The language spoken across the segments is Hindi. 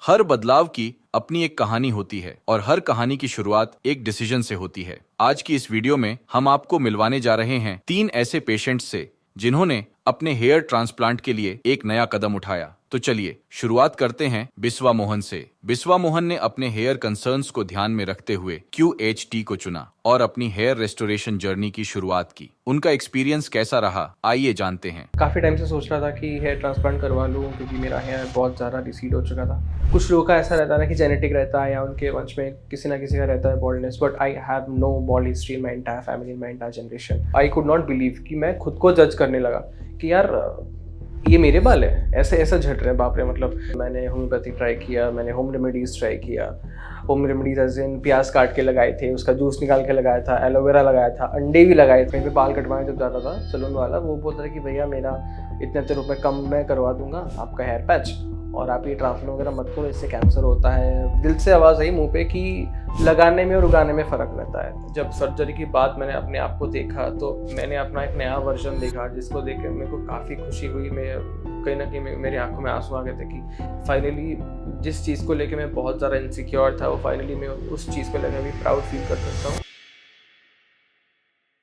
हर बदलाव की अपनी एक कहानी होती है और हर कहानी की शुरुआत एक डिसीजन से होती है। आज की इस वीडियो में हम आपको मिलवाने जा रहे हैं 3 ऐसे पेशेंट्स से जिन्होंने अपने हेयर ट्रांसप्लांट के लिए एक नया कदम उठाया। तो चलिए शुरुआत करते हैं बिस्वा मोहन से। बिस्वा मोहन ने अपने हेयर कंसर्न्स को ध्यान में रखते हुए QHT को चुना और अपनी हेयर रेस्टोरेशन जर्नी की शुरुआत की। उनका एक्सपीरियंस कैसा रहा, आइए जानते हैं। काफ़ी टाइम से सोच रहा था कि हेयर ट्रांसप्लांट करवा लूँ क्योंकि मेरा हेयर बहुत ज़्यादा रिसीड हो चुका था। कुछ लोगों का ऐसा रहता है ना कि जेनेटिक रहता है या उनके वंश में किसी ना किसी का रहता है baldness, but I have no bald history in my entire family, in my entire generation. I could not believe कि मैं खुद को जज करने लगा कि यार ये मेरे बाल है, ऐसे ऐसा झड़ रहे हैं, बाप रे। मतलब मैंने होम्योपैथी ट्राई किया, मैंने होम रेमेडीज़ ट्राई किया। होम रेमेडीज एज इन प्याज काट के लगाए थे, उसका जूस निकाल के लगाया था, एलोवेरा लगाया था, अंडे भी लगाए थे। कहीं पे बाल कटवाने जब जाता था सलून वाला, वो बोलता था कि भैया मेरा इतने रुपये कम मैं करवा दूंगा आपका हेयर पैच, और आप ये ट्रांसप्लांट वगैरह मत करो, इससे कैंसर होता है। दिल से आवाज़ आई मुंह पे कि लगाने में और उगाने में फ़र्क रहता है। जब सर्जरी की बात मैंने अपने आप को देखा तो मैंने अपना एक नया वर्जन देखा, जिसको देख के मेरे को काफ़ी खुशी हुई। मैं कहीं ना कहीं मेरे आंखों में आंसू आ गए थे कि फाइनली जिस चीज़ को लेके मैं बहुत ज़्यादा इनसिक्योर था, वो फाइनली मैं उस चीज़ को लेकर भी प्राउड फील कर सकता हूँ।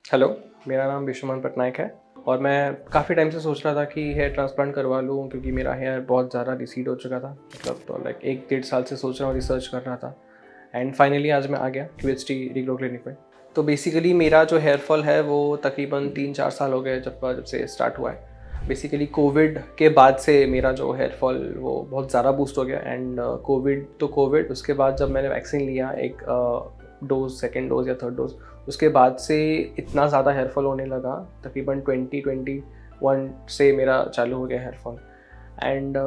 हेलो, मेरा नाम विश्वमोहन पटनायक है और मैं काफ़ी टाइम से सोच रहा था कि हेयर ट्रांसप्लांट करवा लूँ क्योंकि मेरा हेयर बहुत ज़्यादा रिसीड हो चुका था। मतलब तो लाइक 1-1.5 साल से सोच रहा हूँ, रिसर्च कर रहा था, एंड फाइनली आज मैं आ गया QHT रीग्रो क्लिनिक में। तो बेसिकली मेरा जो हेयर फॉल है वो तकरीबन 3-4 साल हो गए जब से स्टार्ट हुआ है। बेसिकली कोविड के बाद से मेरा जो हेयर फॉल वो बहुत ज़्यादा बूस्ट हो गया। एंड कोविड उसके बाद जब मैंने वैक्सीन लिया, एक डोज, सेकेंड डोज या थर्ड डोज, उसके बाद से इतना ज़्यादा हेयर फॉल होने लगा। तकरीबन 2021 से मेरा चालू हो गया हेयर फॉल। एंड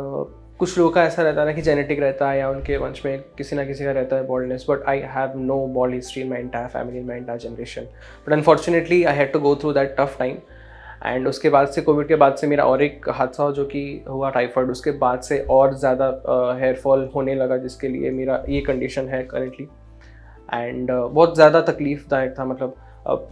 कुछ लोगों का ऐसा रहता है ना कि जेनेटिक रहता है या उनके वंश में किसी ना किसी का रहता है baldness, but I have no bald history in my entire family, in my entire generation. But unfortunately I had to go through that tough time. And उसके बाद से, कोविड के बाद से, मेरा और एक हादसा जो कि हुआ टाइफाइड, उसके बाद से और ज़्यादा हेयर फॉल होने लगा, जिसके लिए मेरा ये कंडीशन है करेंटली। एंड बहुत ज़्यादा तकलीफ़दायक था। मतलब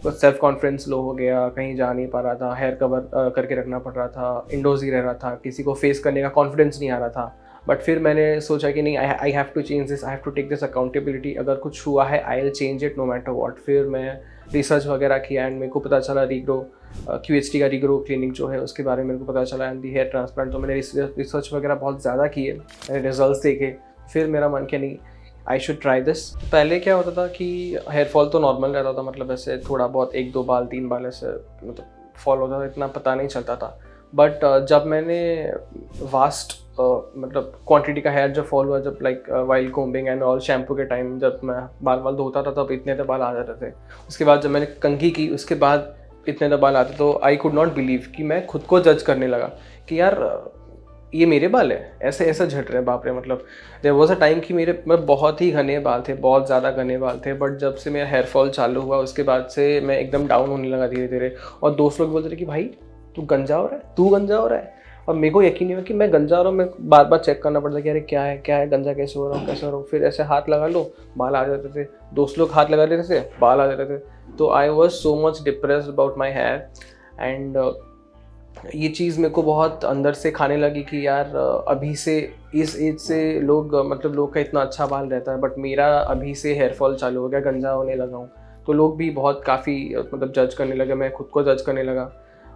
सेल्फ कॉन्फिडेंस लो हो गया, कहीं जा नहीं पा रहा था, हेयर कवर करके रखना पड़ रहा था, इंडोज ही रह रहा था, किसी को फेस करने का कॉन्फिडेंस नहीं आ रहा था। बट फिर मैंने सोचा कि नहीं, I have to change this, I have to take this accountability. अगर कुछ हुआ है I will change it no matter what. फिर मैं रिसर्च वगैरह किया एंड मेरे को पता चला रीग्रो QHT का रीग्रो क्लिनिक जो है उसके बारे में मेरे को पता चला, एंड दी हेयर ट्रांसप्लांट। तो मैंने रिसर्च वगैरह बहुत ज़्यादा किए, मैंने रिजल्ट देखे, फिर मेरा मन किया नहीं, आई शुड ट्राई दिस। पहले क्या होता था कि हेयर फॉल तो नॉर्मल रहता था, मतलब ऐसे थोड़ा बहुत 1-2 बाल 3 बाल ऐसे मतलब फॉल होता था, इतना पता नहीं चलता था। बट जब मैंने वास्ट मतलब क्वांटिटी का हेयर जब फॉल हुआ, जब like while combing and all, shampoo के टाइम जब मैं बाल धोता था तब इतने तो बाल आ जाते थे। उसके बाद जब मैंने कंघी की, उसके बाद इतने तो बाल आते, तो आई कुड नॉट बिलीव कि मैं खुद को जज करने लगा कि यार ये मेरे बाल है, ऐसे ऐसा झड़ रहे हैं, बाप रे। मतलब देयर वाज अ टाइम कि मेरे बहुत ही घने बाल थे, बहुत ज़्यादा घने बाल थे। बट जब से मेरा हेयर फॉल चालू हुआ उसके बाद से मैं एकदम डाउन होने लगा धीरे धीरे। और दोस्त लोग बोलते थे कि भाई तू गंजा हो रहा है, तू गंजा हो रहा है। और मेरे को यकीन नहीं हुआ कि मैं गंजा हो रहा हूँ। मैं बार बार चेक करना पड़ता कि अरे क्या है, गंजा कैसे हो रहा हूँ, कैसे हो रहा हूँ। फिर ऐसे हाथ लगा लो, बाल आ जाते थे। दोस्त लोग हाथ लगा लेते थे, बाल आ जाते थे। तो I was so much depressed about my hair. And ये चीज़ मेरे को बहुत अंदर से खाने लगी कि यार अभी से, इस एज से लोग मतलब लोग का इतना अच्छा बाल रहता है, बट मेरा अभी से हेयर फॉल चालू हो गया, गंजा होने लगा हूँ। तो लोग भी बहुत काफ़ी मतलब जज करने लगे, मैं खुद को जज करने लगा।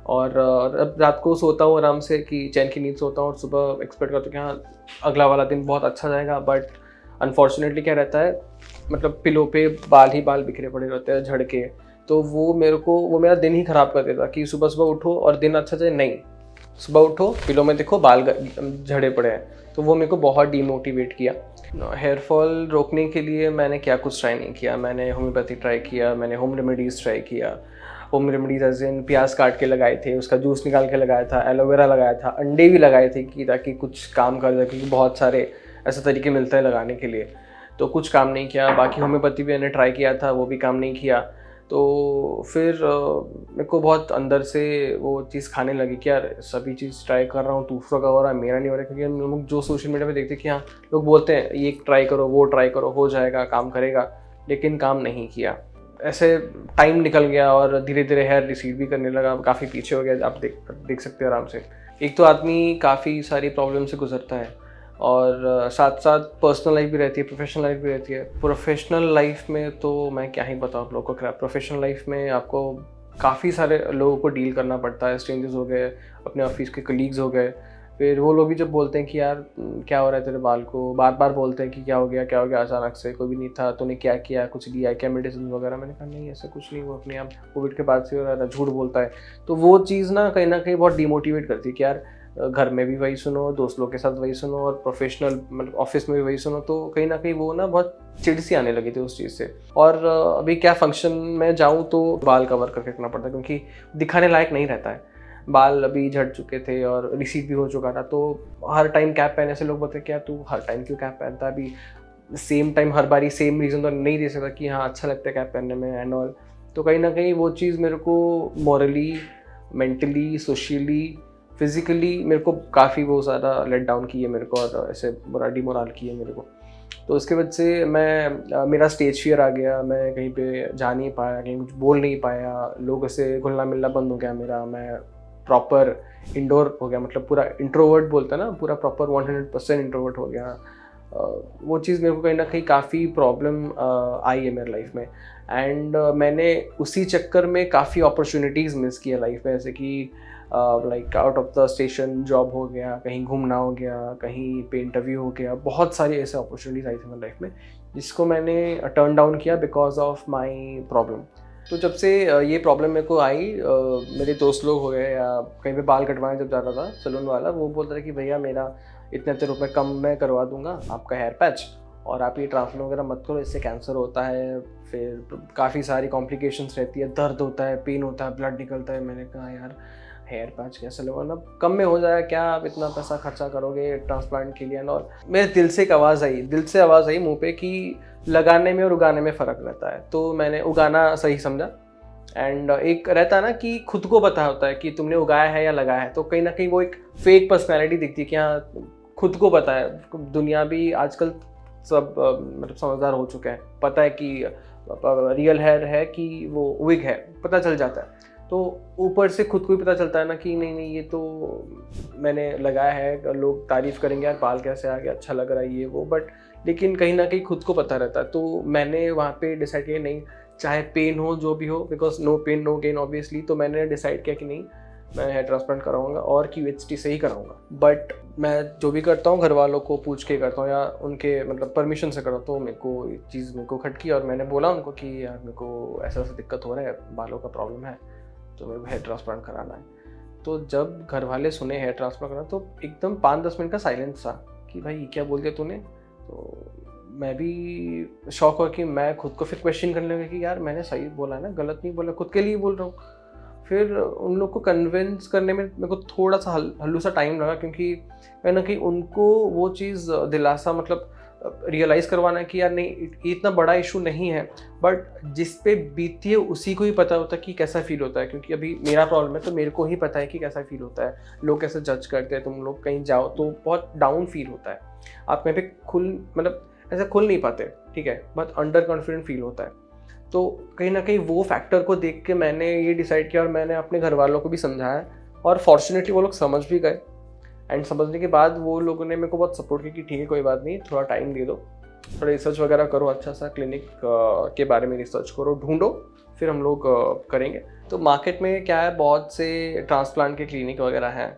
और अब रात को सोता हूँ आराम से कि चैन की नींद सोता हूँ, और सुबह एक्सपेक्ट करता हूँ कि हाँ अगला वाला दिन बहुत अच्छा जाएगा। बट अनफॉर्चुनेटली क्या रहता है, मतलब पिलो पे बाल ही बाल बिखरे पड़े रहते हैं झड़ के। तो वो मेरा दिन ही ख़राब कर देता कि सुबह सुबह उठो और दिन अच्छा जाए, नहीं, सुबह उठो पिलो में देखो बाल झड़े पड़े हैं। तो वो मेरे को बहुत डीमोटिवेट किया। हेयर फॉल रोकने के लिए मैंने क्या कुछ ट्राई नहीं किया। मैंने होम्योपैथी ट्राई किया, मैंने होम रेमेडीज़ ट्राई किया। होम रेमेडीज़ एज इन प्याज काट के लगाए थे, उसका जूस निकाल के लगाया था, एलोवेरा लगाया था, अंडे भी लगाए थे कि ताकि कुछ काम कर जाए, क्योंकि बहुत सारे ऐसे तरीके मिलते हैं लगाने के लिए। तो कुछ काम नहीं किया। बाकी होम्योपैथी भी मैंने ट्राई किया था, वो भी काम नहीं किया। तो फिर मेरे को बहुत अंदर से वो चीज़ खाने लगी कि यार सभी चीज़ ट्राई कर रहा हूँ, दूसरों का हो रहा है, मेरा नहीं हो रहा है। क्योंकि हम लोग जो सोशल मीडिया पे देखते हैं कि हाँ लोग बोलते हैं ये ट्राई करो, वो ट्राई करो, हो जाएगा, काम करेगा, लेकिन काम नहीं किया। ऐसे टाइम निकल गया और धीरे धीरे हेयर रिसीड भी करने लगा, काफ़ी पीछे हो गया। आप देख सकते हो आराम से। एक तो आदमी काफ़ी सारी प्रॉब्लम से गुजरता है, और साथ साथ पर्सनल लाइफ भी रहती है, प्रोफेशनल लाइफ भी रहती है। प्रोफेशनल लाइफ में तो मैं क्या ही बताऊँ आप लोगों को, प्रोफेशनल लाइफ में आपको काफ़ी सारे लोगों को डील करना पड़ता है। स्ट्रेंजर्स हो गए, अपने ऑफिस के कलीग्स हो गए, फिर वो लोग भी जब बोलते हैं कि यार क्या हो रहा है तेरे बाल को, बार बार बोलते हैं कि क्या हो गया अचानक से, कोई भी नहीं था, तूने क्या किया, कुछ लिया क्या मेडिसिन वगैरह। मैंने कहा नहीं ऐसा कुछ नहीं, वो अपने आप कोविड के बाद से हो रहा था, झूठ बोलता है। तो वो चीज़ ना कहीं बहुत डिमोटिवेट करती है कि यार घर में भी वही सुनो, दोस्त लोग के साथ वही सुनो, और प्रोफेशनल मतलब ऑफिस में भी वही सुनो। तो कहीं ना कहीं वो ना बहुत चिड़ सी आने लगी थी उस चीज़ से। और अभी क्या फंक्शन में जाऊँ तो बाल कवर करके रखना पड़ता है, क्योंकि दिखाने लायक नहीं रहता है। बाल अभी झड़ चुके थे और रिसीट भी हो चुका था, तो हर टाइम कैप पहनने से लोग बोलते क्या तू हर टाइम क्यों कैप पहनता है, अभी सेम टाइम हर बारी सेम रीज़न तो नहीं दे सकता कि हाँ अच्छा लगता है कैप पहनने में एंड ऑल। तो कहीं ना कहीं वो चीज़ मेरे को मॉरली, मेंटली, सोशली, फिज़िकली मेरे को काफ़ी वो ज़्यादा लेट डाउन की है मेरे को, और ऐसे बुरा डिमोरल की है मेरे को। तो उसके वजह से मेरा स्टेज फियर आ गया, मैं कहीं पे जा नहीं पाया, कहीं कुछ बोल नहीं पाया, लोगों से घुलना मिलना बंद हो गया मेरा। मैं प्रॉपर इंडोर हो गया, मतलब पूरा इंट्रोवर्ट बोलते हैं ना, पूरा प्रॉपर 100% इंट्रोवर्ट हो गया। वो चीज़ मेरे को कहीं ना कहीं काफ़ी प्रॉब्लम आई है मेरे लाइफ में। एंड मैंने उसी चक्कर में काफ़ी अपॉर्चुनिटीज़ मिस की है लाइफ में, जैसे कि like out of the station job हो गया, कहीं घूमना हो गया, कहीं पे इंटरव्यू हो गया। बहुत सारी ऐसे अपॉर्चुनिटीज़ आई थी मेरी लाइफ में जिसको मैंने टर्न डाउन किया बिकॉज ऑफ माई प्रॉब्लम। तो जब से ये प्रॉब्लम मेरे को आई, मेरे दोस्त लोग हो गए या कहीं पे बाल कटवाने जब जाता था सैलून वाला, वो बोलता था कि भैया मेरा इतने रुपए कम मैं करवा दूंगा आपका हेयर पैच, और आप ये ट्रांसफर वगैरह मत करो, इससे कैंसर होता है, फिर काफ़ी सारी कॉम्प्लिकेशंस रहती है, दर्द होता है, पेन होता है, ब्लड निकलता है। मैंने कहा यार हेयर पैच कैसे लगवा, मतलब कम में हो जाएगा क्या, आप इतना पैसा खर्चा करोगे ट्रांसप्लांट के लिए। और मेरे दिल से एक आवाज़ आई मुंह पे कि लगाने में और उगाने में फ़र्क रहता है। तो मैंने उगाना सही समझा। एंड एक रहता है ना कि खुद को पता होता है कि तुमने उगाया है या लगाया है, तो कहीं ना कहीं वो एक फेक पर्सनैलिटी दिखती है कि हाँ खुद को पता है। दुनिया भी आजकल सब मतलब समझदार हो चुके हैं, पता है कि रियल हेयर है कि वो विग है, पता चल जाता है। तो ऊपर से खुद को ही पता चलता है ना कि नहीं ये तो मैंने लगाया है, लोग तारीफ़ करेंगे यार बाल कैसे आ गया, अच्छा लग रहा है ये वो, बट लेकिन कहीं ना कहीं खुद को पता रहता है। तो मैंने वहाँ पे डिसाइड किया नहीं, चाहे पेन हो जो भी हो, because no pain no gain obviously. तो मैंने डिसाइड किया कि नहीं मैं हेयर ट्रांसप्लांट कराऊंगा और QHT से ही कराऊंगा। बट मैं जो भी करता हूँ घर वालों को पूछ के करता हूँ या उनके मतलब परमिशन से करता हूँ। तो मेरे को ये चीज़ मेरे को खटकी और मैंने बोला उनको कि यार मेरे को ऐसा दिक्कत हो रहा है, बालों का प्रॉब्लम है, तो मेरे को हेयर ट्रांसप्लांट कराना है। तो जब घर वाले सुने हेयर ट्रांसप्लांट करना, तो एकदम 5-10 मिनट का साइलेंस था कि भाई क्या बोल दिया तूने। तो मैं भी शॉक हुआ कि मैं खुद को फिर क्वेश्चन करने लगा कि यार मैंने सही बोला है ना, गलत नहीं बोला, खुद के लिए बोल रहा हूँ। फिर उन लोग को कन्विंस करने में मेरे को थोड़ा सा हल्लू सा टाइम लगा, क्योंकि कहीं ना कहीं उनको वो चीज़ दिलासा मतलब रियलाइज़ करवाना है कि यार नहीं ये इतना बड़ा इशू नहीं है, बट जिस पे बीतती है उसी को ही पता होता है कि कैसा फील होता है। क्योंकि अभी मेरा प्रॉब्लम है तो मेरे को ही पता है कि कैसा फील होता है, लोग कैसे जज करते हैं। तुम लोग कहीं जाओ तो बहुत डाउन फील होता है, आप कहीं पे मतलब ऐसे खुल नहीं पाते, ठीक है, बहुत अंडर कॉन्फिडेंट फील होता है। तो कहीं ना कहीं वो फैक्टर को देख के मैंने ये डिसाइड किया और मैंने अपने घर वालों को भी समझाया, और फॉर्चुनेटली वो लोग समझ भी गए। एंड समझने के बाद वो लोगों ने मेरे को बहुत सपोर्ट किया कि ठीक है कोई बात नहीं, थोड़ा टाइम दे दो, थोड़ा रिसर्च वगैरह करो, अच्छा सा क्लिनिक के बारे में रिसर्च करो, ढूंढो, फिर हम लोग करेंगे। तो मार्केट में क्या है, बहुत से ट्रांसप्लांट के क्लिनिक वगैरह हैं,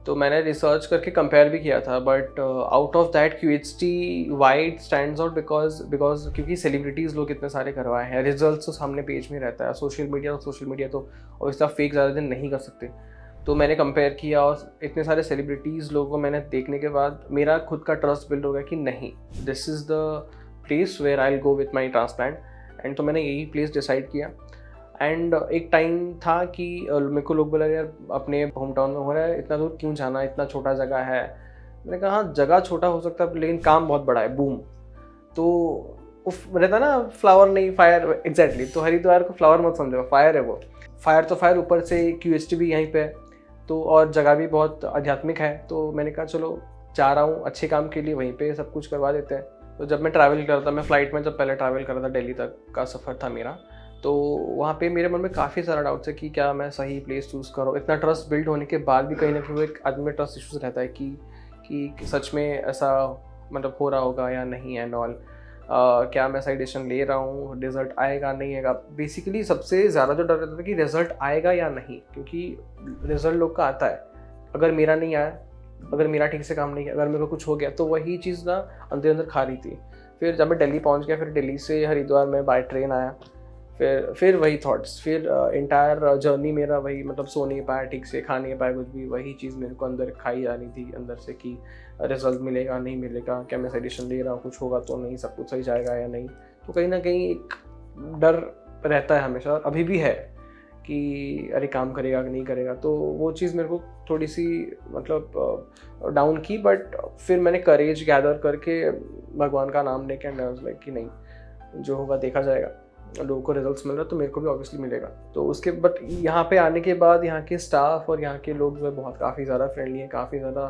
तो मैंने रिसर्च करके कंपेयर भी किया था। But out of that QHT wide stands out because क्योंकि सेलिब्रिटीज़ लोग इतने सारे करवाए हैं, रिजल्ट तो सामने पेज में रहता है। सोशल मीडिया तो ऑब्वियसली फेक ज़्यादा दिन नहीं कर सकते। तो मैंने कंपेयर किया और इतने सारे सेलिब्रिटीज़ लोगों को मैंने देखने के बाद मेरा खुद का ट्रस्ट बिल्ड हो गया कि नहीं, this is the place where I will go with my transplant. And तो मैंने यही प्लेस डिसाइड किया। एंड एक टाइम था कि मेरे को लोग बोला यार अपने होम टाउन में हो रहा है, इतना दूर क्यों जाना, इतना छोटा जगह है। मैंने कहा हाँ जगह छोटा हो सकता है लेकिन काम बहुत बड़ा है, बूम। तो उफ रहता ना, फ्लावर नहीं फायर, एग्जैक्टली। तो हरिद्वार को फ्लावर मत समझो, फायर है वो, फायर तो फायर, ऊपर से QHT भी यहीं पे है, तो और जगह भी बहुत आध्यात्मिक है। तो मैंने कहा चलो जा रहा हूँ अच्छे काम के लिए, वहीं पे सब कुछ करवा देते हैं। तो जब मैं ट्रैवल कर रहा था, मैं फ़्लाइट में जब पहले ट्रैवल कर रहा था, दिल्ली तक का सफ़र था मेरा, तो वहाँ पे मेरे मन में काफ़ी सारा डाउट्स है कि क्या मैं सही प्लेस चूज़ करूँ। इतना ट्रस्ट बिल्ड होने के बाद भी कहीं ना कहीं वो एक आदमी में ट्रस्ट इशूज़ रहता है कि कि सच में ऐसा मतलब हो रहा होगा या नहीं एंड ऑल। क्या मैं सही डिसीजन ले रहा हूँ, रिजल्ट आएगा नहीं आएगा। बेसिकली सबसे ज़्यादा जो डर रहता था कि रिजल्ट आएगा या नहीं, क्योंकि रिजल्ट लोग का आता है, अगर मेरा नहीं आया, अगर मेरा ठीक से काम नहीं किया, अगर मेरे को कुछ हो गया, तो वही चीज़ ना अंदर अंदर खा रही थी। फिर जब मैं दिल्ली पहुंच गया, फिर दिल्ली से हरिद्वार में बाय ट्रेन आया, फिर वही थॉट्स, फिर इंटायर जर्नी मेरा वही, मतलब सो नहीं पाया ठीक से, खा नहीं पाया कुछ भी, वही चीज़ मेरे को अंदर खाई जा रही थी अंदर से कि रिजल्ट मिलेगा नहीं मिलेगा, क्या मैं सजेशन ले रहा हूँ, कुछ होगा तो नहीं, सब कुछ सही जाएगा या नहीं। तो कहीं ना कहीं एक डर रहता है हमेशा, और अभी भी है कि अरे काम करेगा कि नहीं करेगा। तो वो चीज़ मेरे को थोड़ी सी मतलब डाउन की, बट फिर मैंने करेज गैदर करके भगवान का नाम लेके एंड आई वाज लाइक कि नहीं, जो होगा देखा जाएगा, लोगों को रिजल्ट्स मिल रहा तो मेरे को भी ऑब्वियसली मिलेगा। तो उसके बट यहाँ पे आने के बाद यहाँ के स्टाफ और यहाँ के लोग जो है बहुत काफ़ी ज़्यादा फ्रेंडली हैं, काफ़ी ज़्यादा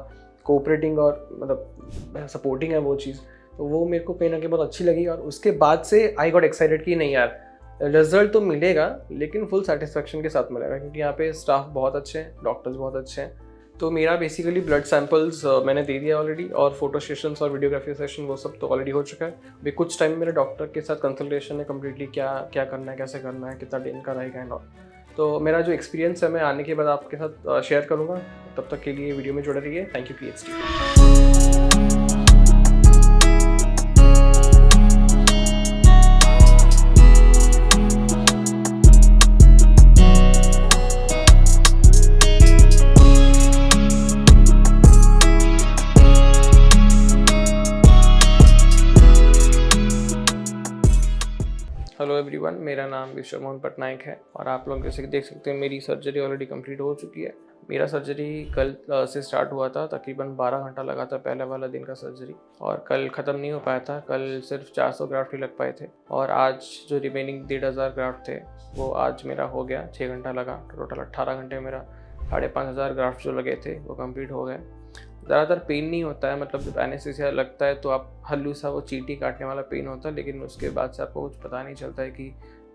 कोऑपरेटिंग और मतलब सपोर्टिंग है वो चीज़। तो वो मेरे को कहीं ना कहीं बहुत अच्छी लगी, और उसके बाद से आई गॉट एक्साइटेड कि नहीं यार, रिजल्ट तो मिलेगा लेकिन फुल सेटिस्फेक्शन के साथ मिलेगा, क्योंकि यहाँ पे स्टाफ बहुत अच्छे हैं, डॉक्टर्स बहुत अच्छे हैं। तो मेरा बेसिकली ब्लड सैंपल्स मैंने दे दिया ऑलरेडी, और फोटो सेशंस और वीडियोग्राफी सेशन वो सब तो ऑलरेडी हो चुका है। अभी कुछ टाइम मेरे डॉक्टर के साथ कंसल्टेशन है कम्प्लीटली, क्या क्या करना है, कैसे करना है, कितना दिन का रहेगा एंड ऑल। तो मेरा जो एक्सपीरियंस है मैं आने के बाद आपके साथ शेयर करूँगा। तब तक के लिए वीडियो में जुड़े रहिए। Thank you PhD। Hello everyone, मेरा नाम विश्व मोहन पटनायक है, और आप लोग जैसे कि देख सकते हैं मेरी सर्जरी ऑलरेडी कंप्लीट हो चुकी है। मेरा सर्जरी कल से स्टार्ट हुआ था, तकरीबन 12 घंटा लगा था पहले वाला दिन का सर्जरी, और कल ख़त्म नहीं हो पाया था। कल सिर्फ 400 ग्राफ्ट ही लग पाए थे, और आज जो रिमेनिंग 1500 ग्राफ्ट थे वो आज मेरा हो गया। 6 घंटा लगा, टोटल 18 घंटे मेरा 5500 ग्राफ्ट जो लगे थे वो कंप्लीट हो गए। ज़्यादातर पेन नहीं होता है, मतलब जब एनेस्थीसिया लगता है तो आप हल्लू सा वो चींटी काटने वाला पेन होता है, लेकिन उसके बाद से आपको कुछ पता नहीं चलता है कि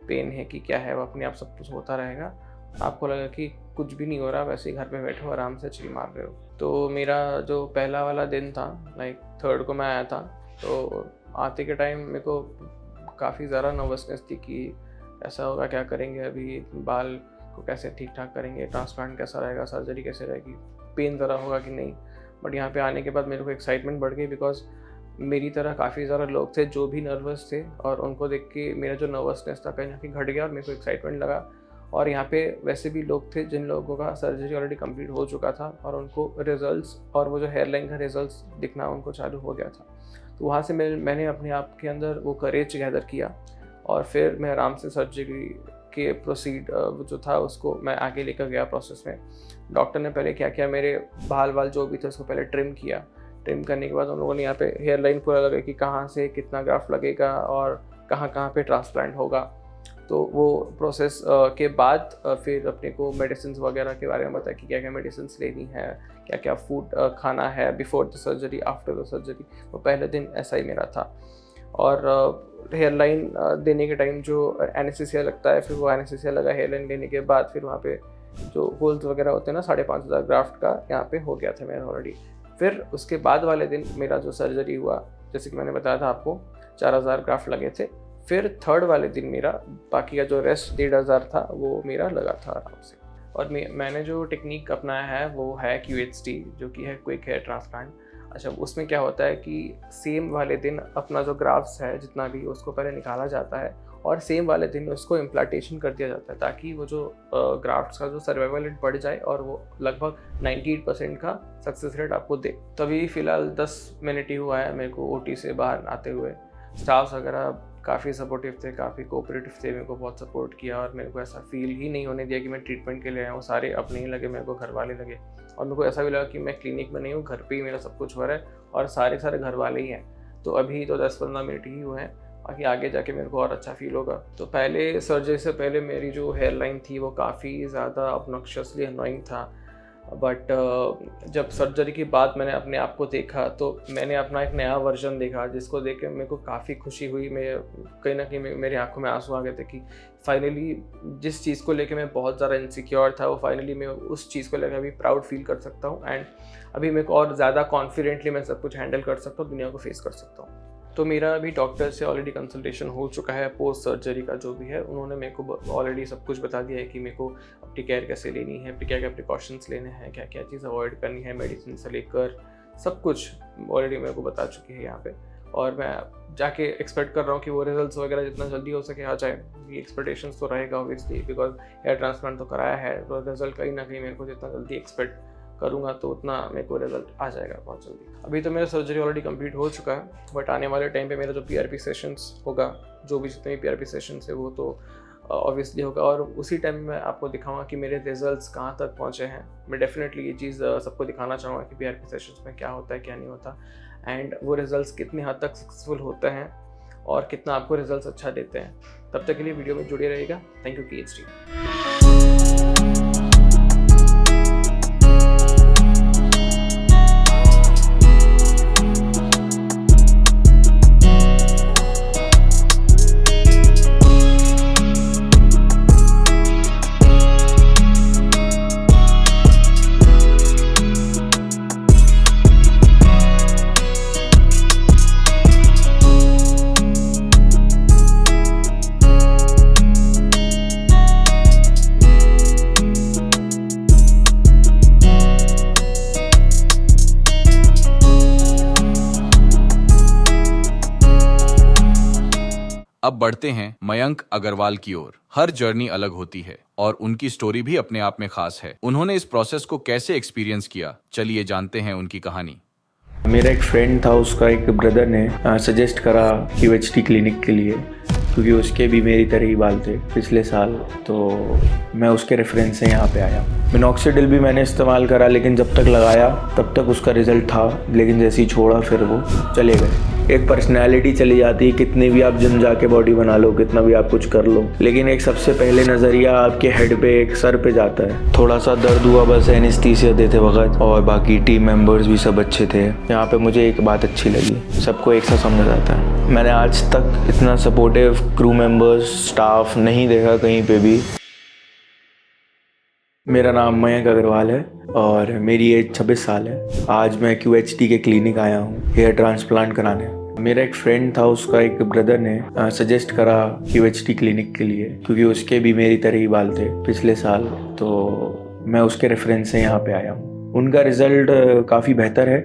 पेन है कि क्या है, वो अपने आप सब कुछ होता रहेगा। आपको लगा कि कुछ भी नहीं हो रहा, वैसे ही घर पे बैठे हो आराम से चिल मार रहे हो। तो मेरा जो पहला वाला दिन था, लाइक 3rd को मैं आया था, तो आते के टाइम मेरे को काफ़ी ज़्यादा नर्वसनेस थी कि ऐसा होगा, क्या करेंगे अभी, बाल को कैसे ठीक ठाक करेंगे, ट्रांसप्लांट कैसा रहेगा, सर्जरी कैसे रहेगी, पेन ज़रा होगा कि नहीं। बट यहाँ पे आने के बाद मेरे को एक्साइटमेंट बढ़ गई, बिकॉज मेरी तरह काफ़ी ज़्यादा लोग थे जो भी नर्वस थे, और उनको देख के मेरा जो नर्वसनेस था कहीं ना कहीं घट गया, और मेरे को एक्साइटमेंट लगा। और यहाँ पे वैसे भी लोग थे जिन लोगों का सर्जरी ऑलरेडी कंप्लीट हो चुका था, और उनको रिजल्ट्स और वो जो हेयरलाइन का रिजल्ट्स दिखना उनको चालू हो गया था। तो वहाँ से मैंने अपने आप के अंदर वो करेज गैदर किया, और फिर मैं आराम से सर्जरी के प्रोसीड जो था उसको मैं आगे लेकर गया प्रोसेस में। डॉक्टर ने पहले क्या किया, मेरे बाल वाल जो भी थे उसको पहले ट्रिम किया। ट्रिम करने के बाद उन लोगों ने यहाँ पे हेयर लाइन पूरा लगा कि कहाँ से कितना ग्राफ्ट लगेगा और कहाँ कहाँ पे ट्रांसप्लांट होगा। तो वो प्रोसेस के बाद फिर अपने को मेडिसिन वगैरह के बारे में बताया कि क्या क्या मेडिसिन लेनी है, क्या क्या फूड खाना है before the surgery, after the surgery. वो पहले दिन ऐसा ही मेरा था। और हेयर लाइन देने के टाइम जो एनेस्थीसिया लगता है, फिर वो एनेस्थीसिया लगा हेयर लाइन लेने के बाद, फिर वहाँ पे जो होल्स वगैरह होते हैं ना, 5500 ग्राफ्ट का यहाँ पे हो गया था मेरा ऑलरेडी। फिर उसके बाद वाले दिन मेरा जो सर्जरी हुआ, जैसे कि मैंने बताया था आपको, 4000 ग्राफ्ट लगे थे। फिर 3rd वाले दिन मेरा बाकी का जो रेस्ट 1500 था वो मेरा लगा था आराम से। और मैंने जो टेक्निक अपनाया है वो है QHT, जो कि है क्विक हेयर ट्रांसप्लांट। अच्छा, उसमें क्या होता है कि सेम वाले दिन अपना जो ग्राफ्ट्स है जितना भी, उसको पहले निकाला जाता है, और सेम वाले दिन उसको इम्प्लांटेशन कर दिया जाता है, ताकि वो जो ग्राफ्ट्स का जो सर्वाइवल रेट बढ़ जाए और वो लगभग 98% का सक्सेस रेट आपको दे। तभी फ़िलहाल 10 मिनट ही हुआ है मेरे को OT से बाहर आते हुए। स्टाफ्स वगैरह काफ़ी सपोर्टिव थे, काफ़ी कोऑपरेटिव थे, मेरे को बहुत सपोर्ट किया, और मेरे को ऐसा फील ही नहीं होने दिया कि मैं ट्रीटमेंट के लिए आया हूँ। सारे अपने ही लगे, मेरे को घर वाले लगे, और मेरे को ऐसा भी लगा कि मैं क्लिनिक में नहीं हूँ, घर पे ही मेरा सब कुछ हो रहा है, और सारे घर वाले ही हैं। तो अभी तो 10-15 मिनट ही हुए हैं, बाकी आगे जाके मेरे को और अच्छा फील होगा। तो पहले सर्जरी से पहले मेरी जो हेयर लाइन थी वो काफ़ी ज़्यादा ऑब्नॉक्शियसली अनोइंग था। बट जब सर्जरी के बाद मैंने अपने आप को देखा तो मैंने अपना एक नया वर्जन देखा, जिसको देख के मेरे को काफ़ी खुशी हुई। मैं कहीं ना कहीं मेरी आंखों में आंसू आ गए थे कि फाइनली जिस चीज़ को लेके मैं बहुत ज़्यादा इनसिक्योर था, वो फाइनली मैं उस चीज़ को लेकर अभी प्राउड फील कर सकता हूँ। एंड अभी मेरे को और ज़्यादा कॉन्फिडेंटली मैं सब कुछ हैंडल कर सकता हूँ, दुनिया को फेस कर सकता हूँ। तो मेरा अभी डॉक्टर से ऑलरेडी कंसल्टेशन हो चुका है पोस्ट सर्जरी का जो भी है। उन्होंने मेरे को ऑलरेडी सब कुछ बता दिया है कि मेरे को अपनी केयर कैसे लेनी है, क्या क्या प्रिकॉशंस लेने हैं, क्या क्या चीज़ अवॉइड करनी है, मेडिसिन से लेकर सब कुछ ऑलरेडी मेरे को बता चुकी है यहाँ पे। और मैं जाके एक्सपेक्ट कर रहा हूँ कि वो रिजल्ट्स वगैरह जितना जल्दी हो सके आ जाए। ये एक्सपेक्टेशंस तो रहेगा ऑब्वियसली, बिकॉज हेयर ट्रांसप्लांट तो कराया है, तो रिजल्ट कहीं ना कहीं मेरे को जितना जल्दी एक्सपेक्ट करूँगा तो उतना मेरे को रिजल्ट आ जाएगा बहुत जल्दी। अभी तो मेरा सर्जरी ऑलरेडी कंप्लीट हो चुका है, बट आने वाले टाइम पे मेरा जो PRP सेशंस होगा, जो भी जितने भी PRP सेशंस है वो तो ऑब्वियसली होगा। और उसी टाइम में आपको दिखाऊंगा कि मेरे रिजल्ट्स कहाँ तक पहुँचे हैं। मैं डेफिनेटली ये चीज़ सबको दिखाना चाहूँगा कि PRP सेशंस में क्या होता है क्या नहीं होता, एंड वो रिजल्ट्स कितनी हद तक सक्सेसफुल होते हैं और कितना आपको रिजल्ट्स अच्छा देते हैं। तब तक के लिए वीडियो में जुड़े रहेगा। Thank you PhD। अब बढ़ते हैं मयंक अग्रवाल की ओर। हर जर्नी अलग होती है और उनकी स्टोरी भी अपने आप में खास है। उन्होंने इस प्रोसेस को कैसे एक्सपीरियंस किया, चलिए जानते हैं उनकी कहानी। मेरा एक फ्रेंड था, उसका एक ब्रदर ने सजेस्ट करा QHT क्लिनिक के लिए, क्योंकि उसके भी मेरी तरह ही बाल थे पिछले साल। तो मैं उसके रेफरेंस से यहाँ पे आया। मिनॉक्सिडिल भी मैंने इस्तेमाल करा, लेकिन जब तक लगाया तब तक उसका रिज़ल्ट था, लेकिन जैसे ही छोड़ा फिर वो चले गए। एक पर्सनैलिटी चली जाती है, कितनी भी आप जिम जाके बॉडी बना लो, कितना भी आप कुछ कर लो, लेकिन एक सबसे पहले नज़रिया आपके हेड पे, एक सर पे जाता है। थोड़ा सा दर्द हुआ बस एनेस्थीसिया देते वक्त, और बाकी टीम मेंबर्स भी सब अच्छे थे। यहाँ पे मुझे एक बात अच्छी लगी, सबको एक साथ समझ आता है। मैंने आज तक इतना सपोर्टिव क्रू मेंबर्स, स्टाफ नहीं देखा कहीं पे भी। मेरा नाम मयंक अग्रवाल है और मेरी एज 26 साल है। आज मैं QHT के क्लिनिक आया हूँ हेयर ट्रांसप्लांट कराने। मेरा एक फ्रेंड था, उसका एक ब्रदर ने सजेस्ट करा QHT क्लिनिक के लिए, क्योंकि उसके भी मेरी तरह ही बाल थे पिछले साल। तो मैं उसके रेफरेंस से यहाँ पे आया हूँ। उनका रिज़ल्ट काफ़ी बेहतर है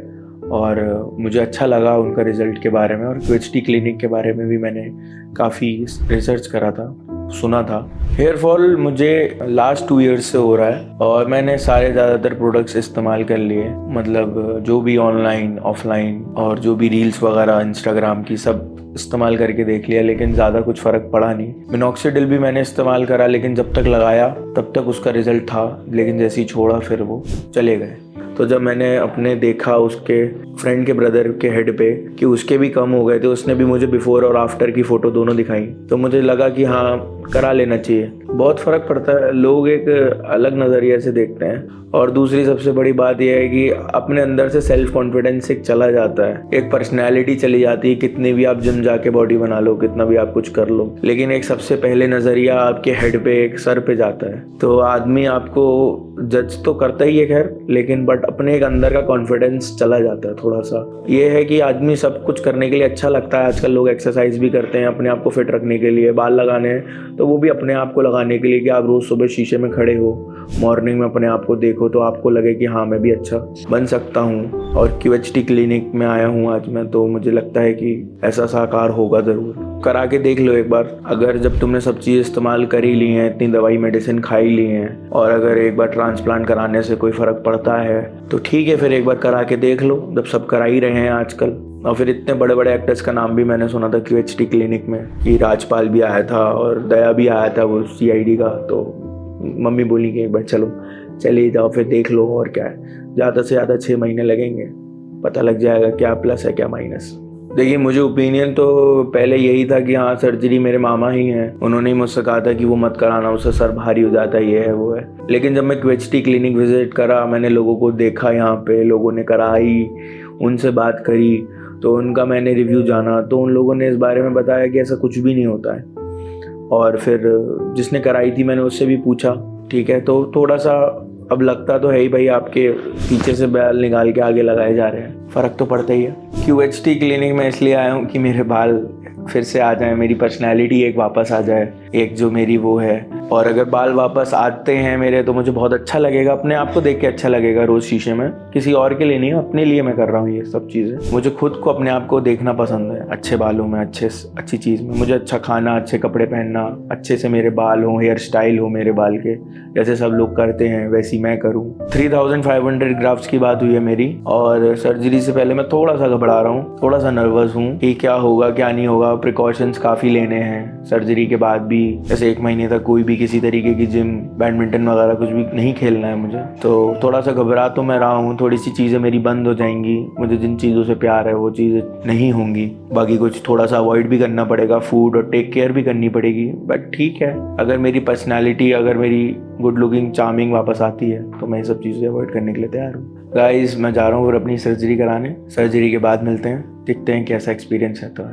और मुझे अच्छा लगा उनका रिज़ल्ट के बारे में। और QHT क्लिनिक के बारे में भी मैंने काफ़ी रिसर्च करा था, सुना था। हेयर फॉल मुझे लास्ट 2 ईयर्स से हो रहा है और मैंने सारे ज़्यादातर प्रोडक्ट्स इस्तेमाल कर लिए, मतलब जो भी ऑनलाइन ऑफलाइन और जो भी रील्स वगैरह इंस्टाग्राम की सब इस्तेमाल करके देख लिया, लेकिन ज़्यादा कुछ फ़र्क पड़ा नहीं। मिनॉक्सिडिल भी मैंने इस्तेमाल करा, लेकिन जब तक लगाया तब तक उसका रिज़ल्ट था, लेकिन जैसे ही छोड़ा फिर वो चले गए। तो जब मैंने अपने देखा उसके फ्रेंड के ब्रदर के हेड पे कि उसके भी कम हो गए थे, उसने भी मुझे बिफोर और आफ्टर की फ़ोटो दोनों दिखाई, तो मुझे लगा कि हाँ करा लेना चाहिए। बहुत फ़र्क पड़ता है, लोग एक अलग नज़रिए से देखते हैं। और दूसरी सबसे बड़ी बात यह है कि अपने अंदर से सेल्फ कॉन्फिडेंस एक चला जाता है, एक पर्सनैलिटी चली जाती है। कितनी भी आप जिम जाके बॉडी बना लो, कितना भी आप कुछ कर लो, लेकिन एक सबसे पहले नज़रिया आपके हेड पे, एक सर पे जाता है। तो आदमी आपको जज तो करता ही है खैर, लेकिन बट अपने एक अंदर का कॉन्फिडेंस चला जाता है थोड़ा सा। ये है कि आदमी सब कुछ करने के लिए अच्छा लगता है। आजकल लोग एक्सरसाइज भी करते हैं अपने आप को फिट रखने के लिए, बाल लगाने हैं तो वो भी अपने आप को लगाने के लिए, कि आप रोज़ सुबह शीशे में खड़े हो, मॉर्निंग में अपने आप को देखो तो आपको लगे कि हाँ मैं भी अच्छा बन सकता हूँ। और QHT क्लिनिक में आया हूँ आज मैं, तो मुझे लगता है कि ऐसा साकार होगा ज़रूर। करा के देख लो एक बार। अगर जब तुमने सब चीज़ इस्तेमाल कर ही ली हैं, इतनी दवाई मेडिसिन खाई ली हैं, और अगर एक बार ट्रांसप्लांट कराने से कोई फ़र्क पड़ता है तो ठीक है, फिर एक बार करा के देख लो, जब सब करा ही रहे हैं आजकल। और फिर इतने बड़े बड़े एक्टर्स का नाम भी मैंने सुना था QHT क्लिनिक में, कि राजपाल भी आया था और दया भी आया था वो CID का। तो मम्मी बोली कि एक बार चलो चले जाओ, फिर देख लो और क्या है। ज़्यादा से ज़्यादा 6 महीने लगेंगे, पता लग जाएगा क्या प्लस है क्या माइनस। देखिए मुझे ओपिनियन तो पहले यही था कि हाँ सर्जरी मेरे मामा ही हैं, उन्होंने ही मुझसे कहा था कि वो मत कराना, उससे सर भारी हो जाता है, ये है वो है। लेकिन जब मैं QHT क्लिनिक विजिट करा, मैंने लोगों को देखा, यहाँ पे लोगों ने कराई, उनसे बात करी, तो उनका मैंने रिव्यू जाना, तो उन लोगों ने इस बारे में बताया कि ऐसा कुछ भी नहीं होता है। और फिर जिसने कराई थी मैंने उससे भी पूछा, ठीक है, तो थोड़ा सा अब लगता तो है ही भाई, आपके पीछे से बाल निकाल के आगे लगाए जा रहे हैं, फ़र्क तो पड़ता ही है। QHT क्लिनिक में इसलिए आया हूँ कि मेरे बाल फिर से आ जाए, मेरी पर्सनैलिटी एक वापस आ जाए, एक जो मेरी वो है। और अगर बाल वापस आते हैं मेरे तो मुझे बहुत अच्छा लगेगा, अपने आप को देख के अच्छा लगेगा रोज़ शीशे में, किसी और के लिए नहीं, अपने लिए मैं कर रहा हूँ ये सब चीज़ें। मुझे खुद को अपने आप को देखना पसंद है, अच्छे बालों में, अच्छी चीज़ में। मुझे अच्छा खाना, अच्छे कपड़े पहनना, अच्छे से मेरे बाल हों, हेयर स्टाइल हो मेरे बाल के, जैसे सब लोग करते हैं वैसी मैं करूँ। 3500 ग्राफ्ट्स की बात हुई है मेरी, और सर्जरी से पहले मैं थोड़ा सा घबरा रहा हूँ, थोड़ा सा नर्वस हूँ कि क्या होगा क्या नहीं होगा। प्रिकॉशंस काफ़ी लेने हैं सर्जरी के बाद भी, जैसे 1 महीने तक कोई भी किसी तरीके की जिम, बैडमिंटन वगैरह कुछ भी नहीं खेलना है मुझे, तो थोड़ा सा घबरा तो मैं रहा हूँ। थोड़ी सी चीज़ें मेरी बंद हो जाएंगी, मुझे जिन चीज़ों से प्यार है वो चीज़ें नहीं होंगी, बाकी कुछ थोड़ा सा अवॉइड भी करना पड़ेगा, फूड और टेक केयर भी करनी पड़ेगी। बट ठीक है, अगर मेरी पर्सनैलिटी, अगर मेरी गुड लुकिंग चार्मिंग वापस आती है तो मैं ये सब चीज़ें अवॉइड करने के लिए तैयार हूँ। गाइस मैं जा रहा हूँ फिर अपनी सर्जरी कराने, सर्जरी के बाद मिलते हैं, देखते हैं कैसा एक्सपीरियंस है। तो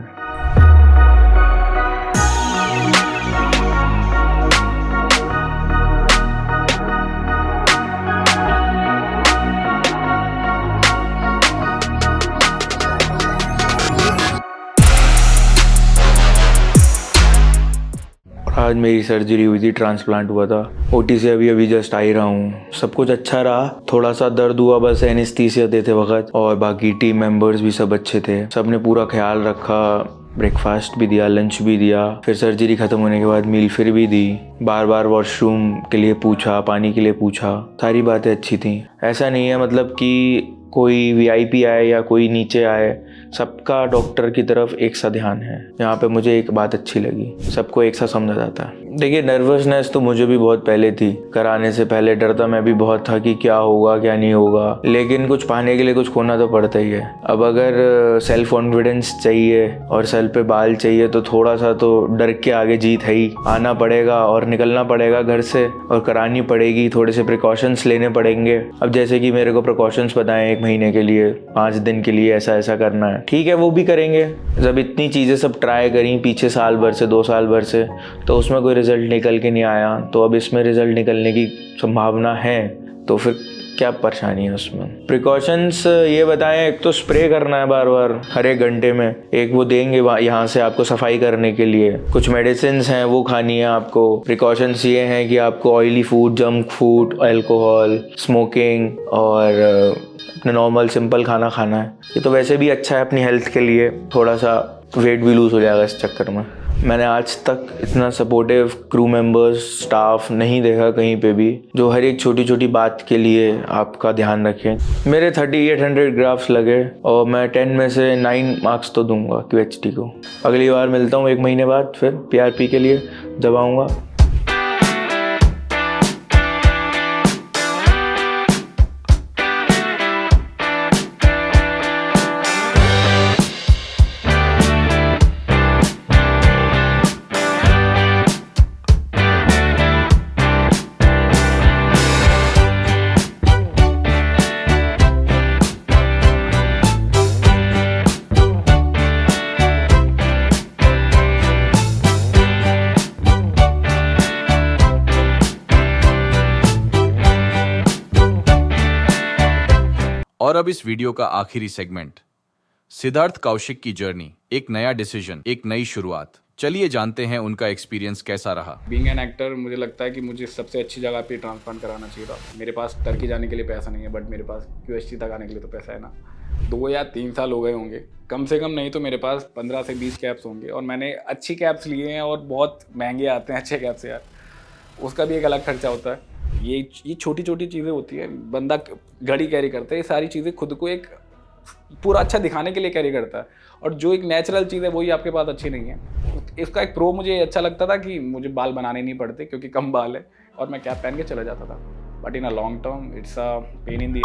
आज मेरी सर्जरी हुई थी, ट्रांसप्लांट हुआ था, OT से अभी जस्ट आ ही रहा हूँ। सब कुछ अच्छा रहा, थोड़ा सा दर्द हुआ बस एनेस्थीसिया देते वक्त, और बाकी टीम मेंबर्स भी सब अच्छे थे, सब ने पूरा ख्याल रखा, ब्रेकफास्ट भी दिया, लंच भी दिया, फिर सर्जरी ख़त्म होने के बाद मील फिर भी दी, बार बार वॉशरूम के लिए पूछा, पानी के लिए पूछा, सारी बातें अच्छी थी। ऐसा नहीं है मतलब कि कोई VIP आए या कोई नीचे आए, सबका डॉक्टर की तरफ एक सा ध्यान है। यहाँ पे मुझे एक बात अच्छी लगी, सबको एक सा समझा जाता है। देखिए नर्वसनेस तो मुझे भी बहुत पहले थी, कराने से पहले डरता मैं भी बहुत था कि क्या होगा क्या नहीं होगा, लेकिन कुछ पाने के लिए कुछ खोना तो पड़ता ही है। अब अगर सेल्फ कॉन्फिडेंस चाहिए और सर पे बाल चाहिए तो थोड़ा सा तो डर के आगे जीत है ही, आना पड़ेगा और निकलना पड़ेगा घर से और करानी पड़ेगी, थोड़े से प्रिकॉशंस लेने पड़ेंगे। अब जैसे कि मेरे को प्रिकॉशंस बताएं 1 महीने के लिए, 5 दिन के लिए ऐसा ऐसा करना है, ठीक है वो भी करेंगे। जब इतनी चीज़ें सब ट्राई करी पीछे साल भर से, 2 साल भर से, तो उसमें कोई रिज़ल्ट निकल के नहीं आया, तो अब इसमें रिज़ल्ट निकलने की संभावना है, तो फिर क्या परेशानी है उसमें। प्रिकॉशंस ये बताएं, एक तो स्प्रे करना है बार बार हर 1 घंटे में, एक वो देंगे यहाँ से आपको सफाई करने के लिए, कुछ मेडिसिन हैं वो खानी है आपको। प्रिकॉशंस ये हैं कि आपको oily food, junk food, alcohol, smoking और अपने नॉर्मल सिंपल खाना खाना है। ये तो वैसे भी अच्छा है अपनी हेल्थ के लिए, थोड़ा सा वेट भी लूज़ हो जाएगा इस चक्कर में। मैंने आज तक इतना सपोर्टिव क्रू मेंबर्स, स्टाफ नहीं देखा कहीं पे भी, जो हर एक छोटी छोटी बात के लिए आपका ध्यान रखें। मेरे 3800 ग्राफ्स लगे और मैं 10 में से 9 मार्क्स तो दूंगा QHT को। अगली बार मिलता हूँ 1 महीने बाद फिर PRP के लिए जब आऊँगा। और अब इस वीडियो का आखिरी सेगमेंट, सिद्धार्थ कौशिक की जर्नी, एक नया डिसीजन, एक नई शुरुआत। चलिए जानते हैं उनका एक्सपीरियंस कैसा रहा। बीइंग एन एक्टर मुझे लगता है कि मुझे सबसे अच्छी जगह पे ट्रांसप्लांट कराना चाहिए था। मेरे पास टर्की जाने के लिए पैसा नहीं है, बट मेरे पास QHT तक आने के लिए तो पैसा है ना। 2 या 3 साल हो गए होंगे कम से कम, नहीं तो मेरे पास 15 से 20 कैप्स होंगे, और मैंने अच्छी कैप्स लिए हैं और बहुत महंगे आते हैं अच्छे कैप्स यार, उसका भी एक अलग खर्चा होता है। ये छोटी छोटी चीज़ें होती है, बंदा घड़ी कैरी करता है, ये सारी चीज़ें खुद को एक पूरा अच्छा दिखाने के लिए कैरी करता है, और जो एक नेचुरल चीज़ है वही आपके पास अच्छी नहीं है। इसका एक प्रो मुझे अच्छा लगता था कि मुझे बाल बनाने नहीं पड़ते क्योंकि कम बाल है, और मैं कैप पहन के चला जाता था। But in a long term it's a pain in the,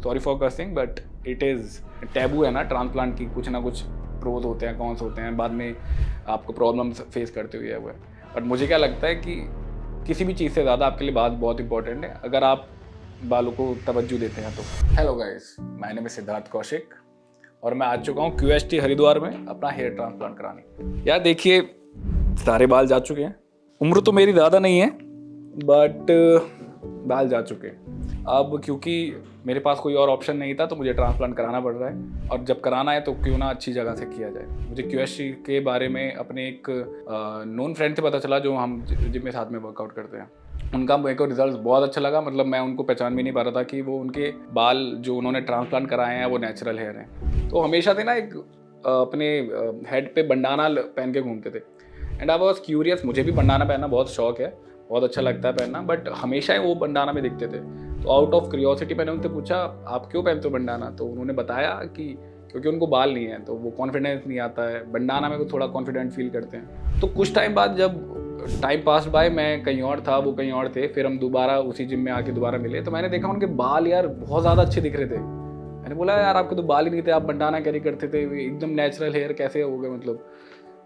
sorry for cursing, but it is taboo है ना ट्रांसप्लांट की, कुछ ना कुछ प्रोज होते हैं, कॉन्स होते हैं, बाद में आपको प्रॉब्लम फेस करते हुए हुए। बट मुझे क्या लगता है कि किसी भी चीज़ से ज़्यादा आपके लिए बात बहुत इंपॉर्टेंट है अगर आप बालों को तवज्जो देते हैं तो। Hello guys, my name is Siddharth Kaushik और मैं आ चुका हूँ QHT हरिद्वार में अपना हेयर ट्रांसप्लांट कराने। यार देखिए, सारे बाल जा चुके हैं, उम्र तो मेरी ज़्यादा नहीं है बट बाल जा चुके हैं। अब क्योंकि मेरे पास कोई और ऑप्शन नहीं था तो मुझे ट्रांसप्लांट कराना पड़ रहा है, और जब कराना है तो क्यों ना अच्छी जगह से किया जाए। मुझे QHT के बारे में अपने एक नोन फ्रेंड से पता चला जो हम जिम में साथ में वर्कआउट करते हैं। उनका मेरे को रिजल्ट बहुत अच्छा लगा, मतलब मैं उनको पहचान भी नहीं पा रहा था कि वो उनके बाल जो उन्होंने ट्रांसप्लांट कराए हैं वो नेचुरल हेयर हैं। तो हमेशा से ना एक अपने हेड पे बंडाना पहन के घूमते थे एंड आई वाज क्यूरियस। मुझे भी बंडाना पहनना बहुत शौक है, बहुत अच्छा लगता है पहनना, बट हमेशा ही वो बंडाना में दिखते थे। तो आउट ऑफ क्यूरियोसिटी मैंने उनसे पूछा आप क्यों पहनते हो बंडाना, तो उन्होंने बताया कि क्योंकि उनको बाल नहीं है तो वो कॉन्फिडेंस नहीं आता है, बंडाना में वो थोड़ा कॉन्फिडेंट फील करते हैं। तो कुछ टाइम बाद जब टाइम पास बाय, मैं कहीं और था, वो कहीं और थे, फिर हम दोबारा उसी जिम में आके दोबारा मिले तो मैंने देखा उनके बाल यार बहुत ज़्यादा अच्छे दिख रहे थे। मैंने बोला यार आपके तो बाल ही नहीं थे, आप बंडाना कैरी करते थे, एकदम नेचुरल हेयर कैसे हो गए मतलब।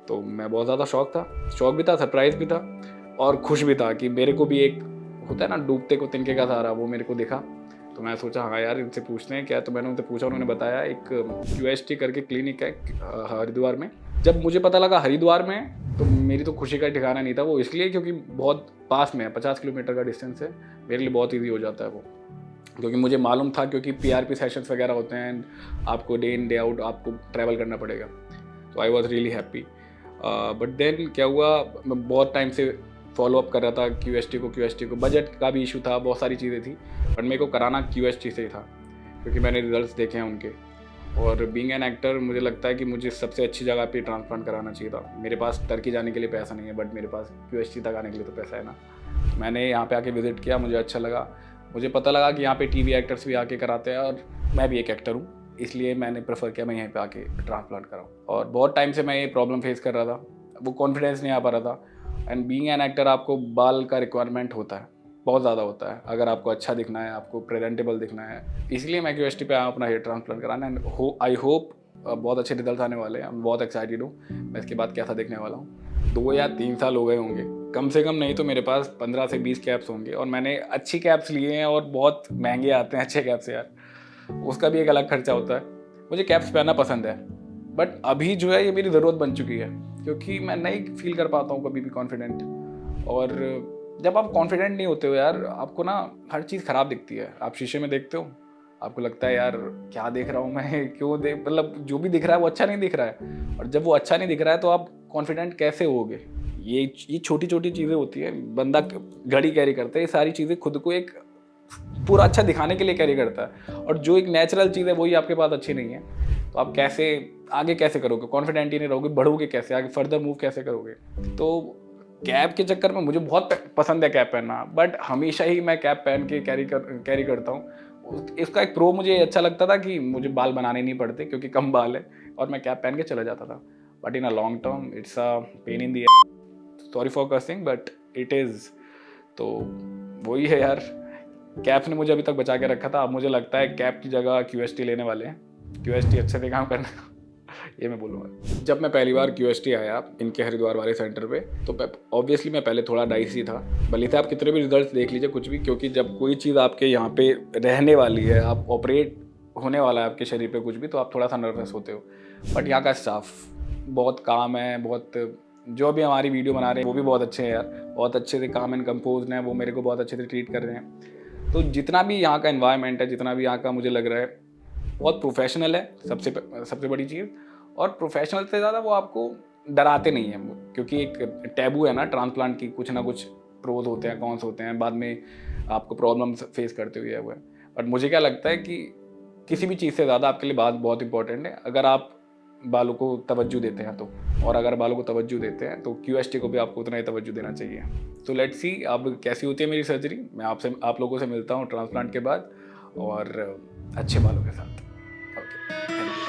तो मैं बहुत ज़्यादा शौक भी था, सरप्राइज भी था और खुश भी था कि मेरे को भी एक होता है ना डूबते को तिनके का सहारा, वो मेरे को दिखा। तो मैं सोचा हाँ यार इनसे पूछते हैं क्या। तो मैंने उनसे पूछा, उन्होंने बताया एक QHT करके क्लिनिक है हरिद्वार में। जब मुझे पता लगा हरिद्वार में तो मेरी तो खुशी का ठिकाना नहीं था। वो इसलिए क्योंकि बहुत पास में है, 50 किलोमीटर का डिस्टेंस है, मेरे लिए बहुत ईजी हो जाता है वो, क्योंकि मुझे मालूम था क्योंकि PRP सेशंस वगैरह होते हैं, आपको डे इन डे आउट आपको ट्रैवल करना पड़ेगा। तो I was really happy. But then क्या हुआ, मैं बहुत टाइम से फॉलो अप कर रहा था QHT को। बजट का भी इशू था, बहुत सारी चीज़ें थी, बट मेरे को कराना QHT से ही था क्योंकि मैंने रिजल्ट्स देखे हैं उनके। और बीइंग एन एक्टर मुझे लगता है कि मुझे सबसे अच्छी जगह पे ट्रांसप्लांट कराना चाहिए था। मेरे पास टर्की जाने के लिए पैसा नहीं है बट मेरे पास QHT तक आने के लिए तो पैसा है ना। मैंने यहाँ पे आके विजिट किया, मुझे अच्छा लगा। मुझे पता लगा कि यहाँ पे TV एक्टर्स भी आके कराते हैं और मैं भी एक एक्टर हूँ, इसलिए मैंने प्रेफर किया मैं यहीं पे आके ट्रांसप्लांट कराऊँ। और बहुत टाइम से मैं ये प्रॉब्लम फेस कर रहा था, वो कॉन्फिडेंस नहीं आ पा रहा था। एंड बीइंग एन एक्टर आपको बाल का रिक्वायरमेंट होता है, बहुत ज़्यादा होता है, अगर आपको अच्छा दिखना है, आपको प्रेजेंटेबल दिखना है। इसलिए मैं QHT पे आया अपना हेयर ट्रांसप्लांट कराना। एंड आई होप बहुत अच्छे रिजल्ट आने वाले हैं। मैं बहुत एक्साइटेड हूँ मैं इसके बाद कैसा दिखने वाला हूँ। 2 या 3 साल हो गए होंगे कम से कम, नहीं तो मेरे पास 15 से 20 कैप्स होंगे और मैंने अच्छी कैप्स लिए हैं और बहुत महंगे आते हैं अच्छे कैप्स यार, उसका भी एक अलग खर्चा होता है। मुझे कैप्स पहनना पसंद है बट अभी जो है ये मेरी ज़रूरत बन चुकी है क्योंकि मैं नहीं फील कर पाता हूँ कभी भी कॉन्फिडेंट। और जब आप कॉन्फिडेंट नहीं होते हो यार, आपको ना हर चीज़ ख़राब दिखती है। आप शीशे में देखते हो, आपको लगता है यार क्या देख रहा हूँ मैं, क्यों देख, मतलब जो भी दिख रहा है वो अच्छा नहीं दिख रहा है। और जब वो अच्छा नहीं दिख रहा है तो आप कॉन्फिडेंट कैसे होगे। ये छोटी छोटी चीज़ें होती है, बंदा घड़ी कैरी करता है, ये सारी चीज़ें खुद को एक पूरा अच्छा दिखाने के लिए कैरी करता है। और जो एक नेचुरल चीज़ है वही आपके पास अच्छी नहीं है तो आप कैसे आगे कैसे करोगे, कॉन्फिडेंट ही नहीं रहोगे, बढ़ोगे कैसे, आगे फर्दर मूव कैसे करोगे। तो कैप के चक्कर में मुझे बहुत पसंद है कैप पहनना, बट हमेशा ही मैं कैप पहन के कैरी करता हूँ। इसका एक प्रो मुझे अच्छा लगता था कि मुझे बाल बनाने नहीं पड़ते क्योंकि कम बाल है और मैं कैप पहन के चला जाता था। But in a long term it's a pain in the, sorry for cursing but it is. तो वही है यार, कैप ने मुझे अभी तक बचा के रखा था। अब मुझे लगता है कैप की जगह QHT लेने वाले हैं। QHT अच्छे से काम करना ये मैं बोलूँगा। जब मैं पहली बार QHT आया इनके हरिद्वार वाले सेंटर पे तो ऑब्वियसली मैं पहले थोड़ा डाइसी था, भले से आप कितने भी रिजल्ट्स देख लीजिए कुछ भी, क्योंकि जब कोई चीज़ आपके यहाँ पे रहने वाली है, आप ऑपरेट होने वाला है आपके शरीर पे कुछ भी, तो आप थोड़ा सा नर्वस होते हो। बट यहाँ का स्टाफ बहुत काम है, बहुत जो भी हमारी वीडियो बना रहे हैं वो भी बहुत अच्छे हैं यार, बहुत अच्छे से काम एंड कंपोज हैं, वो मेरे को बहुत अच्छे से ट्रीट कर रहे हैं। तो जितना भी यहाँ का एनवायरनमेंट है, जितना भी यहाँ का मुझे लग रहा है बहुत प्रोफेशनल है, सबसे बड़ी चीज़। और प्रोफेशनल से ज़्यादा वो आपको डराते नहीं हैं, क्योंकि एक टैबू है ना ट्रांसप्लांट की, कुछ ना कुछ प्रोज होते हैं, कॉन्स होते हैं, बाद में आपको प्रॉब्लम्स फेस करते हुए हुए। बट मुझे क्या लगता है कि किसी भी चीज़ से ज़्यादा आपके लिए बात बहुत इंपॉर्टेंट है अगर आप बालों को तवज्जो देते हैं तो। और अगर बालों को तवज्जो देते हैं तो QHT को भी आपको उतना ही तवज्जो देना चाहिए। तो लेट्स सी अब कैसी होती है मेरी सर्जरी। मैं आप लोगों से मिलता हूँ ट्रांसप्लांट के बाद और अच्छे बालों के साथ। Okay, thank you.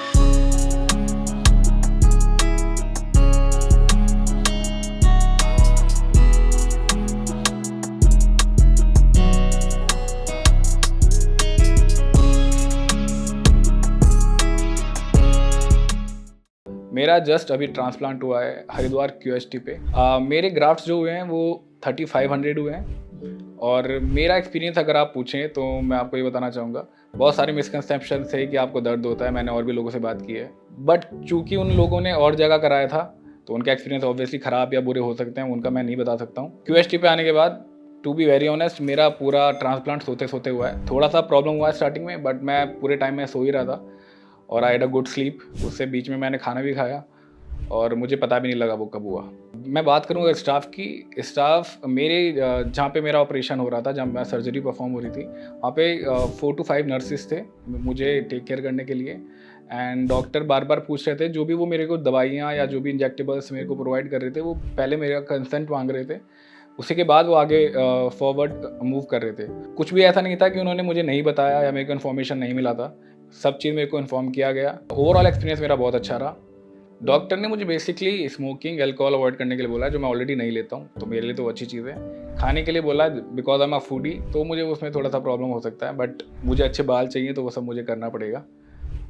मेरा जस्ट अभी ट्रांसप्लांट हुआ है हरिद्वार QHT पे। मेरे ग्राफ्ट्स जो हुए हैं वो 3500 हुए हैं। और मेरा एक्सपीरियंस अगर आप पूछें तो मैं आपको ये बताना चाहूँगा, बहुत सारे मिसकंसेप्शन है कि आपको दर्द होता है, मैंने और भी लोगों से बात की है, बट चूँकि उन लोगों ने और जगह कराया था तो उनका एक्सपीरियंस ऑब्वियसली ख़राब या बुरे हो सकते हैं, उनका मैं नहीं बता सकता हूँ। QHT पे आने के बाद टू बी वेरी ऑनेस्ट मेरा पूरा ट्रांसप्लांट सोते सोते हुआ है। थोड़ा सा प्रॉब्लम हुआ है स्टार्टिंग में, बट मैं पूरे टाइम में सो ही रहा था और I had a good sleep. उससे बीच में मैंने खाना भी खाया और मुझे पता भी नहीं लगा वो कब हुआ। मैं बात करूँ स्टाफ की, स्टाफ मेरे जहाँ पे मेरा ऑपरेशन हो रहा था, जहाँ मैं सर्जरी परफॉर्म हो रही थी, वहाँ पे 4 to 5 नर्सिस थे मुझे टेक केयर करने के लिए। एंड डॉक्टर बार बार पूछ रहे थे, जो भी वो मेरे को दवाइयाँ या जो भी इंजेक्टेबल्स मेरे को प्रोवाइड कर रहे थे, वो पहले मेरा कंसेंट मांग रहे थे, उसी के बाद वो आगे फॉरवर्ड मूव कर रहे थे। कुछ भी ऐसा नहीं था कि उन्होंने मुझे नहीं बताया या मेरे को इन्फॉर्मेशन नहीं मिला था, सब चीज़ मेरे को इन्फॉर्म किया गया। ओवरऑल एक्सपीरियंस मेरा बहुत अच्छा रहा। डॉक्टर ने मुझे बेसिकली स्मोकिंग, अल्कोहल अवॉइड करने के लिए बोला है, जो मैं ऑलरेडी नहीं लेता हूँ, तो मेरे लिए तो अच्छी चीज़ है। खाने के लिए बोला है, because I am a foodie, तो मुझे उसमें थोड़ा सा प्रॉब्लम हो सकता है, बट मुझे अच्छे बाल चाहिए तो वो सब मुझे करना पड़ेगा।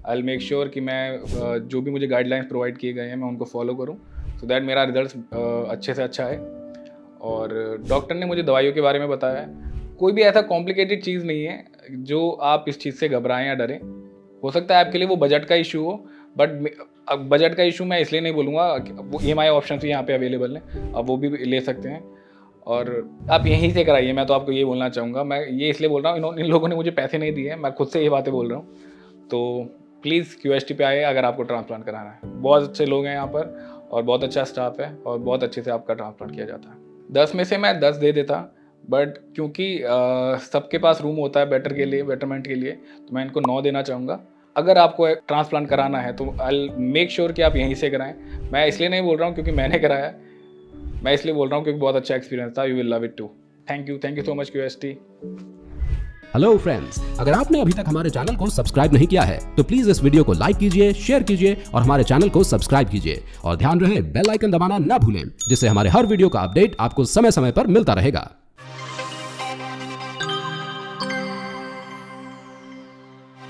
आई विल मेक श्योर कि मैं जो भी मुझे गाइडलाइंस प्रोवाइड किए गए हैं मैं उनको फॉलो करूँ, सो दैट मेरा रिजल्ट अच्छे से अच्छा है। और डॉक्टर ने मुझे दवाइयों के बारे में बताया है, कोई भी ऐसा कॉम्प्लिकेटेड चीज़ नहीं है जो आप इस चीज़ से घबराएं या डरें। हो सकता है आपके लिए वो बजट का इशू हो, बट अब बजट का इशू मैं इसलिए नहीं बोलूँगा, वो EMI ऑप्शन भी यहाँ पे अवेलेबल हैं, आप वो भी ले सकते हैं और आप यहीं से कराइए। मैं तो आपको ये बोलना चाहूँगा, मैं ये इसलिए बोल रहा हूँ, इन लोगों ने मुझे पैसे नहीं दिए हैं, मैं खुद से ये बातें बोल रहा हूँ। तो प्लीज़ QHT पे आइए अगर आपको ट्रांसप्लांट कराना है। बहुत अच्छे लोग हैं यहाँ पर और बहुत अच्छा स्टाफ है और बहुत अच्छे से आपका ट्रांसप्लांट किया जाता है। 10 में से मैं 10 दे देता, बट क्योंकि सबके पास रूम होता है बेटरमेंट के लिए, तो मैं इनको 9 देना चाहूँगा। अगर आपको ट्रांसप्लांट कराना है तो आई मेक श्योर कि आप यहीं से कराएं। मैं इसलिए नहीं बोल रहा हूँ क्योंकि मैंने कराया, मैं इसलिए बोल रहा हूँ क्योंकि बहुत अच्छा एक्सपीरियंस था। You will love it too. Thank you so much QHT। Hello friends, अगर आपने अभी तक हमारे चैनल को सब्सक्राइब नहीं किया है तो प्लीज इस वीडियो को लाइक कीजिए, शेयर कीजिए और हमारे चैनल को सब्सक्राइब कीजिए। और ध्यान रहे बेल आइकन दबाना ना भूलें, जिससे हमारे हर वीडियो का अपडेट आपको समय समय पर मिलता रहेगा।